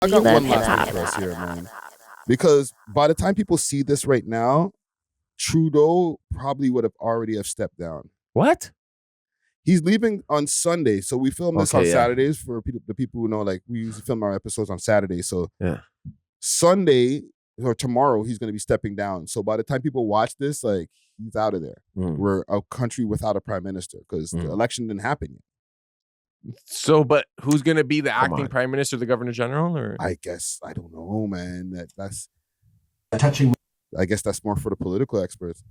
I got one last thing for us here, man. Because by the time people see this right now, Trudeau probably would have already have stepped down. What? He's leaving on Sunday, so we film this on Okay, yeah. Saturdays for the people who know. Like, we usually film our episodes on Saturday, so Yeah. Sunday or tomorrow he's going to be stepping down. So by the time people watch this, like, he's out of there. We're a country without a prime minister because the election didn't happen yet. So, but who's going to be the acting prime minister, the governor general, or I guess I don't know, man. That's touching. I guess that's more for the political experts.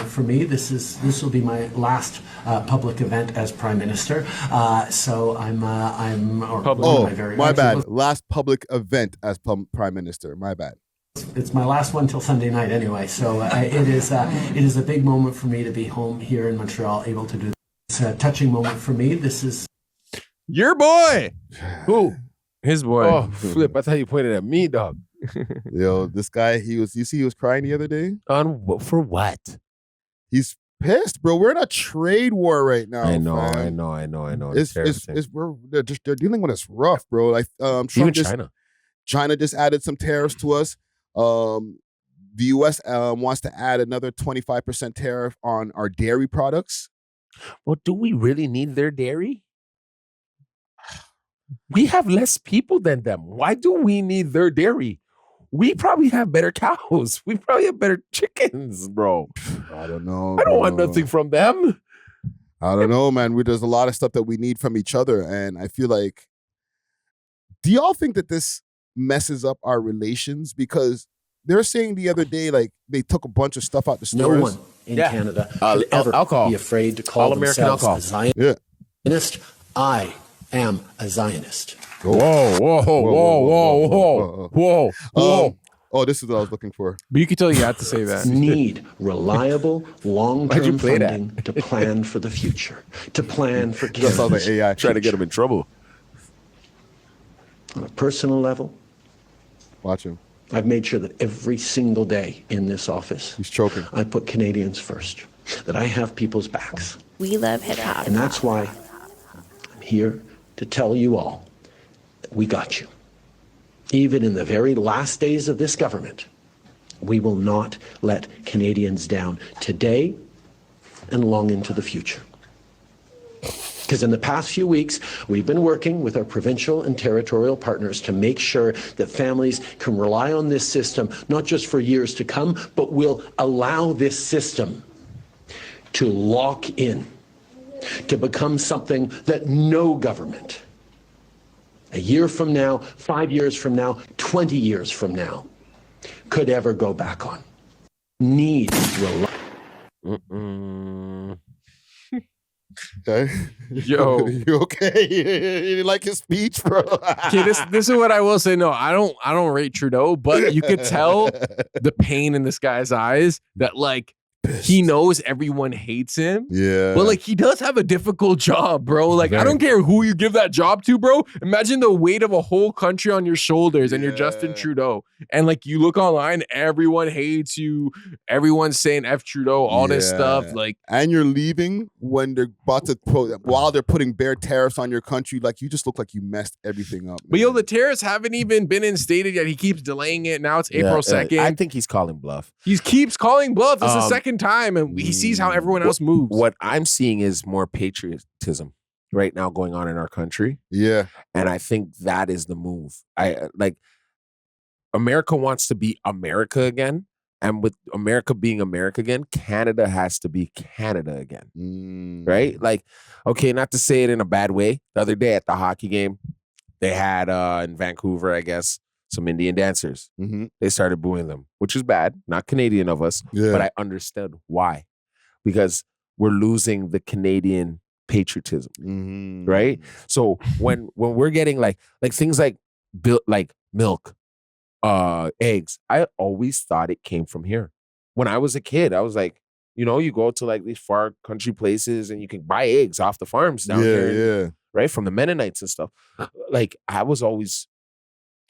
For me, this will be my last public event as prime minister. So I'm my bad. Last public event as prime minister. My bad. It's my last one till Sunday night anyway. So it is a big moment for me to be home here in Montreal, able to do this. It's a touching moment for me. This is your boy. Who? His boy. Oh, flip! I thought you pointed at me, dog. Yo, this guy. You see, he was crying the other day. For what? He's pissed, bro. We're in a trade war right now. I know. They're dealing with us rough, bro. Like China just added some tariffs to us. The U.S. wants to add another 25% tariff on our dairy products. Well, do we really need their dairy? We have less people than them. Why do we need their dairy? We probably have better cows. We probably have better chickens, bro. I don't know. I don't want nothing from them. I don't know, man. There's a lot of stuff that we need from each other. And I feel like, do y'all think that this messes up our relations? Because they're saying the other day, like, they took a bunch of stuff out the stores. no one in Canada could ever alcohol. be afraid to call All-American themselves alcohol. a Zionist. I am a Zionist. Whoa. Oh, this is what I was looking for. But you could tell you had to say that. Need reliable, long-term funding to plan for the future, to plan for That sounds like AI. Trying to get him in trouble. On a personal level, Watch him. I've made sure that every single day in this office, He's choking. I put Canadians first, that I have people's backs. We love hip-hop. And that's why I'm here to tell you all that we got you. Even in the very last days of this government, we will not let Canadians down today and long into the future. Because in the past few weeks, we've been working with our provincial and territorial partners to make sure that families can rely on this system, not just for years to come, but will allow this system to lock in, to become something that no government, a year from now, 5 years from now, 20 years from now, could ever go back on. Need Okay. Yo. You okay? You didn't like his speech, bro? Okay, this is what I will say. No, I don't rate Trudeau, but you could tell the pain in this guy's eyes that, like, he knows everyone hates him. Yeah. But, like, he does have a difficult job, bro. Like, I don't care who you give that job to, bro. Imagine the weight of a whole country on your shoulders and you're Justin Trudeau. And, like, you look online, everyone hates you. Everyone's saying F Trudeau, all this stuff. Like, and you're leaving when they're about to while they're putting bare tariffs on your country. Like, you just look like you messed everything up. But yo, the tariffs haven't even been instated yet. He keeps delaying it. Now it's April 2nd. I think he's calling bluff. He keeps calling bluff. It's the second time, and he sees how everyone else moves. What I'm seeing is more patriotism right now going on in our country. Yeah. And I think that is the move. America wants to be America again. And with America being America again, Canada has to be Canada again. Right? Like, okay, not to say it in a bad way. The other day at the hockey game, they had in Vancouver, I guess, some Indian dancers. They started booing them, which is bad. Not Canadian of us, but I understood why. Because we're losing the Canadian patriotism, right? So when we're getting like things like milk, eggs, I always thought it came from here. When I was a kid, I was like, you go to like these far country places and you can buy eggs off the farms down here, right? From the Mennonites and stuff. Like, I was always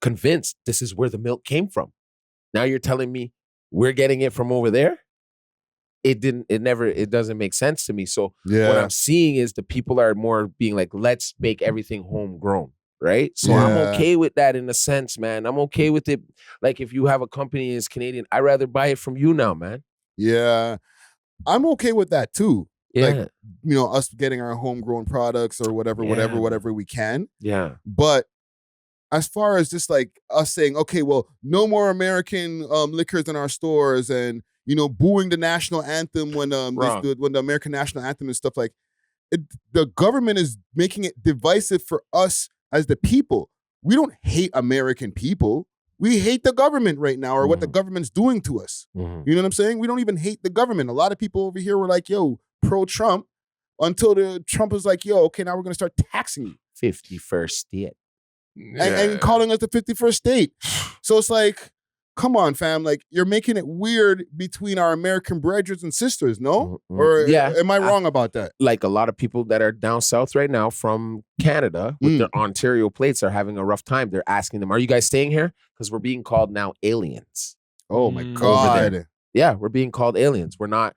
convinced this is where the milk came from. Now you're telling me we're getting it from over there? It doesn't make sense to me. So what I'm seeing is the people are more being like, let's make everything homegrown. right? So I'm Yeah. okay with that in a sense, man. I'm okay with it. Like if you have a company that's Canadian, I'd rather buy it from you now, man. Yeah. I'm okay with that too. Yeah. Like, you know, us getting our homegrown products or whatever we can. Yeah. But as far as just like us saying, okay, well, no more American liquors in our stores, and you know, booing the national anthem when when the American national anthem and stuff like it, the government is making it divisive for us as the people. We don't hate American people. We hate the government right now, or what the government's doing to us. You know what I'm saying? We don't even hate the government. A lot of people over here were like, yo, pro-Trump, until the Trump was like, yo, okay, now we're going to start taxing you. 51st state. And calling us the 51st state. So it's like, come on, fam. Like, you're making it weird between our American brothers and sisters, no? Or am I wrong about that? Like a lot of people that are down south right now from Canada with their Ontario plates are having a rough time. They're asking them, are you guys staying here? Because we're being called now aliens. Oh my God. Yeah, we're being called aliens. We're not.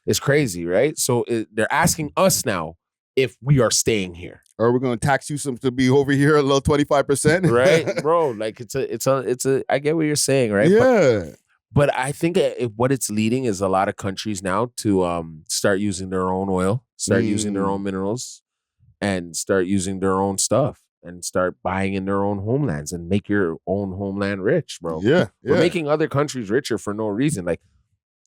It's crazy, right? So they're asking us now if we are staying here. Or we're going to tax you to be over here a little 25%. Right, bro. Like it's a, I get what you're saying, right? Yeah. But I think what it's leading is a lot of countries now to start using their own oil, start using their own minerals, and start using their own stuff, and start buying in their own homelands and make your own homeland rich, bro. Yeah. We're making other countries richer for no reason. Like,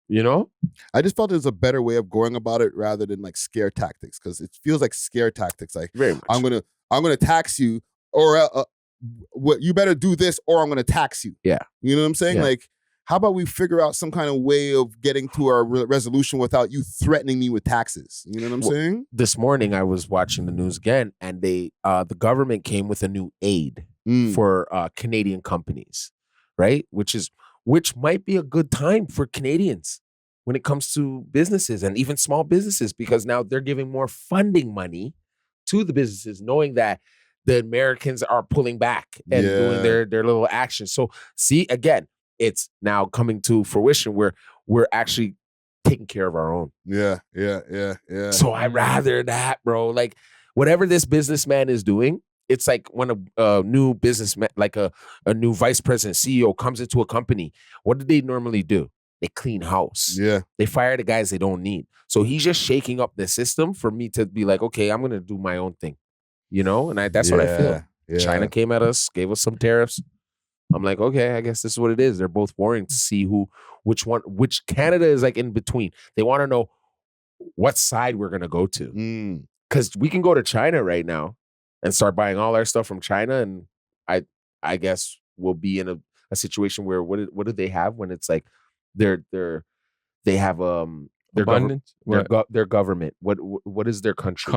you know? I just felt there's a better way of going about it rather than like scare tactics, because it feels like scare tactics. Like, very much. I'm gonna tax you, or what you better do this, or I'm gonna tax you. Yeah. You know what I'm saying? Yeah. Like, how about we figure out some kind of way of getting to our resolution without you threatening me with taxes? You know what I'm saying? This morning I was watching the news again, and the government came with a new aid for Canadian companies, right? Which might be a good time for Canadians when it comes to businesses and even small businesses, because now they're giving more funding money to the businesses, knowing that the Americans are pulling back and doing their little actions. So see, again, it's now coming to fruition where we're actually taking care of our own. Yeah. So I'd rather that, bro. Like whatever this businessman is doing, it's like when a new businessman, like a new vice president, CEO comes into a company, what do they normally do? They clean house. Yeah. They fire the guys they don't need. So he's just shaking up the system for me to be like, okay, I'm going to do my own thing. You know? And that's what I feel. Yeah. China came at us, gave us some tariffs. I'm like, okay, I guess this is what it is. They're both warring to see which Canada is like in between. They want to know what side we're going to go to. Because we can go to China right now and start buying all our stuff from China. And I guess we'll be in a situation where what do they have when it's like they have their abundance. Their government. What is their country?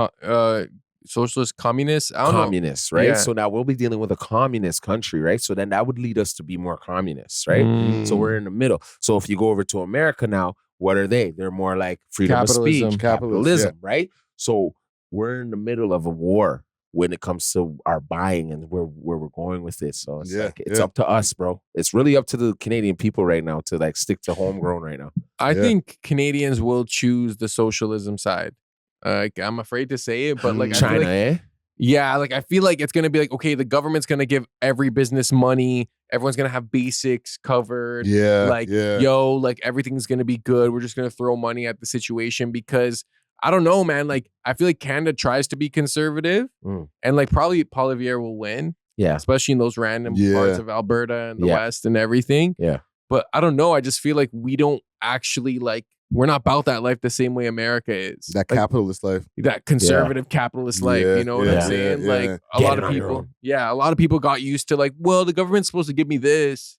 Socialist, communist. I don't communists, right? Yeah. So now we'll be dealing with a communist country, right? So then that would lead us to be more communists, right? So we're in the middle. So if you go over to America now, what are they? They're more like freedom of speech, capitalism, right? So we're in the middle of a war when it comes to our buying and where we're going with this. So it's up to us, bro. It's really up to the Canadian people right now to like stick to homegrown right now. I think Canadians will choose the socialism side. I'm afraid to say it, but like China, I feel like, yeah, like I feel like it's gonna be like, okay, the government's gonna give every business money. Everyone's gonna have basics covered. Yo, like everything's gonna be good. We're just gonna throw money at the situation because I don't know, man. Like I feel like Canada tries to be conservative, and like probably Poilievre will win. Yeah, especially in those random parts of Alberta and the West and everything. Yeah, but I don't know. I just feel like we don't actually like. We're not about that life the same way America is. That like, capitalist life. That conservative capitalist life. You know what I'm saying? Like a lot of people. Yeah, a lot of people got used to like, well, the government's supposed to give me this.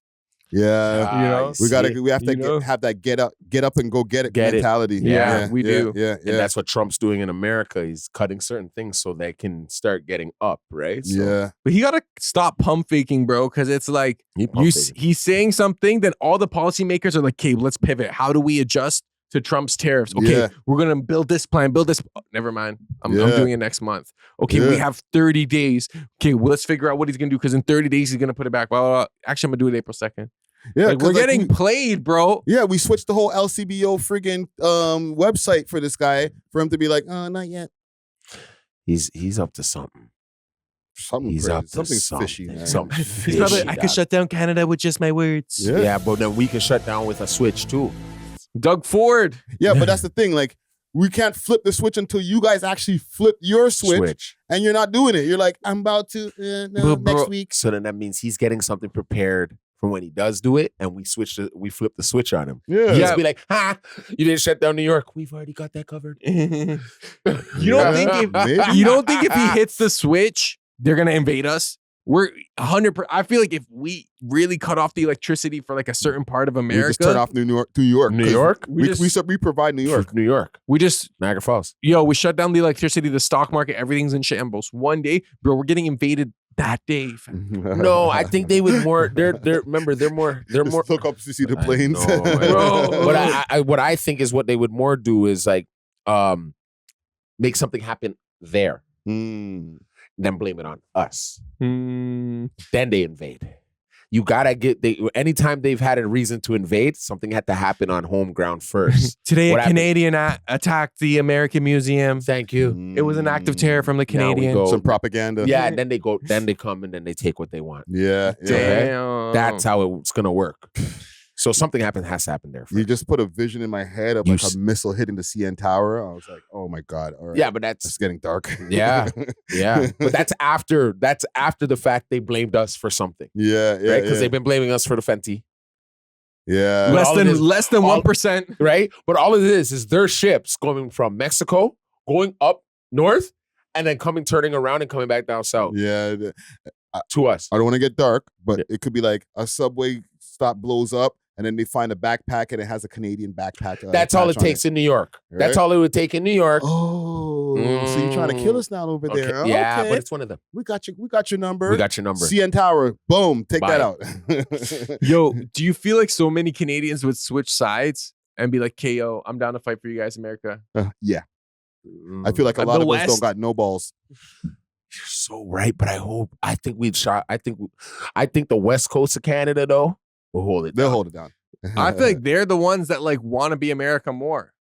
Yeah, you know, we have to have that get up and go get it mentality. Yeah, we do. Yeah, and that's what Trump's doing in America. He's cutting certain things so they can start getting up, right? So, but he gotta stop pump faking, bro, because it's like he's saying something, then all the policymakers are like, okay, let's pivot. How do we adjust to Trump's tariffs? Okay, we're gonna build this plan, Oh, never mind. I'm doing it next month. Okay, we have 30 days. Okay, well, let's figure out what he's gonna do because in 30 days he's gonna put it back. Well, actually, I'm gonna do it April 2nd. Yeah, like, we're getting played, bro. Yeah, we switched the whole LCBO friggin' website for this guy for him to be like, not yet. He's up to something. Something He's crazy. up to Something's fishy, man. Something He's fishy. probably, I could dog. shut down Canada with just my words. Yeah. Yeah, but then we can shut down with a switch too. Doug Ford. Yeah, but that's the thing. Like, we can't flip the switch until you guys actually flip your switch. And you're not doing it. You're like, I'm about to But bro- next week. So then that means he's getting something prepared for when he does do it, and we flip the switch on him. Yeah. He just be like, you didn't shut down New York. We've already got that covered. You don't think if he hits the switch, they're gonna invade us? We're 100%. I feel like if we really cut off the electricity for like a certain part of We America, just turn off New York. New York? We provide New York. New York. we just Niagara Falls. we shut down the electricity, the stock market, everything's in shambles. One day, bro, we're getting invaded that day. fam. No, I think they would more. They're remember they're more. Just look up to see the planes. I know, Bro. But what I think is what they would more do is like make something happen there, then blame it on us. Then they invade. You gotta anytime they've had a reason to invade, something had to happen on home ground first. Today, What a Canadian attacked the American Museum. Thank you. It was an act of terror from the Now we Canadian. go- Some propaganda. Yeah, and then they come and then they take what they want. Yeah. Damn. That's how it's gonna work. So something has to happen there. You First. just put a vision in my head of like a missile hitting the CN Tower. I was like, oh my God. All right. Yeah, but It's getting dark. yeah. But that's after the fact they blamed us for something. Yeah. Right? Because they've been blaming us for the Fenty. Yeah. less all it is- less than all- 1%. Right? But all of this is their ships going from Mexico, going up north, and then turning around and coming back down south Yeah. to us. I don't want to get dark, but Yeah. it could be like a subway stop blows up and then they find a backpack and it has a Canadian backpack. That's all it patch on takes in New York. Right? That's all it would take in New York. Oh, so you're trying to kill us now over there? Okay. Yeah, Okay. but it's one of them. We got your number. We got your number. CN Tower. Boom. Take Bye. that out. Yo, do you feel like so many Canadians would switch sides and be like, KO, I'm down to fight for you guys, America? Yeah. I feel like a The lot of us West- don't got no balls. You're so right, but I think the West Coast of Canada though will hold it. They'll down. hold it down. I feel like they're the ones that like want to be America more.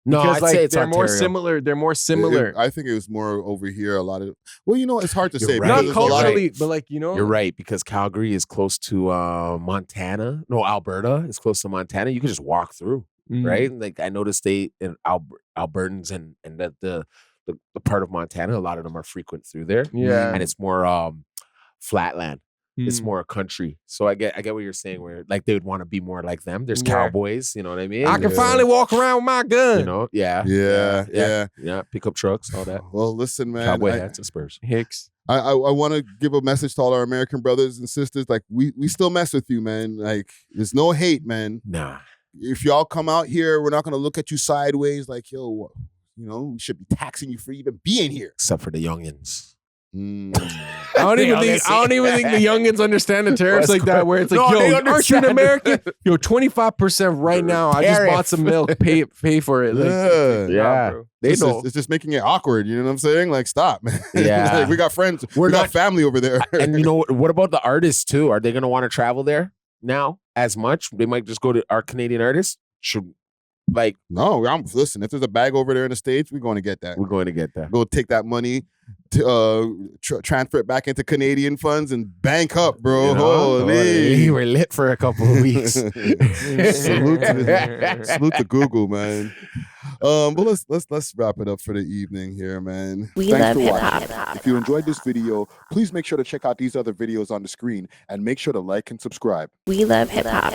No, Because I'd like say it's they're more Ontario. similar. They're more similar. I think it was more over here. A lot of it's hard to You're say. right. because Not there's a lot of- culturally, but like, You're right, because Calgary is close to Montana. No, Alberta is close to Montana. You can just walk through, Mm. right? Like I noticed they in Albertans and that the part of Montana, a lot of them are frequent through there. Yeah. And it's more flatland. It's Mm. more a country. So I get what you're saying, where like they would want to be more like them. There's Yeah. cowboys, you know what I mean? I can Yeah. finally walk around with my gun. You know, yeah. Yeah. Pickup trucks, all that. Well, listen, man. Cowboy I- hats and spurs. Hicks. I want to give a message to all our American brothers and sisters. Like we still mess with you, man. Like there's no hate, man. Nah. If y'all come out here, we're not gonna look at you sideways. Like yo, we should be taxing you for even being here. Except for the youngins. I don't even think the youngins understand the tariffs like that. Where it's like, No, they yo, aren't you an understand. American? Yo, 25% right now. I just bought some milk. Pay for it. Like, Yeah. Yeah. bro. They It's know. just, it's just making it awkward. You know what I'm saying? Like stop, man. Yeah. Like, we got friends. We're we got not- family over there. And you know what about the artists too? Are they going to want to travel there now as much? They might just go to our Canadian artists. Should like No, listen. If there's a bag over there in the States, we're going to get that. we're going to get that. Go take that money, to transfer it back into Canadian funds and bank up, bro. You know? Holy. We were lit for a couple of weeks. salute to Google, man. But let's wrap it up for the evening here, man. We Thanks love for hip watching. hop. If you enjoyed this video, please make sure to check out these other videos on the screen and make sure to like and subscribe. We love hip hop.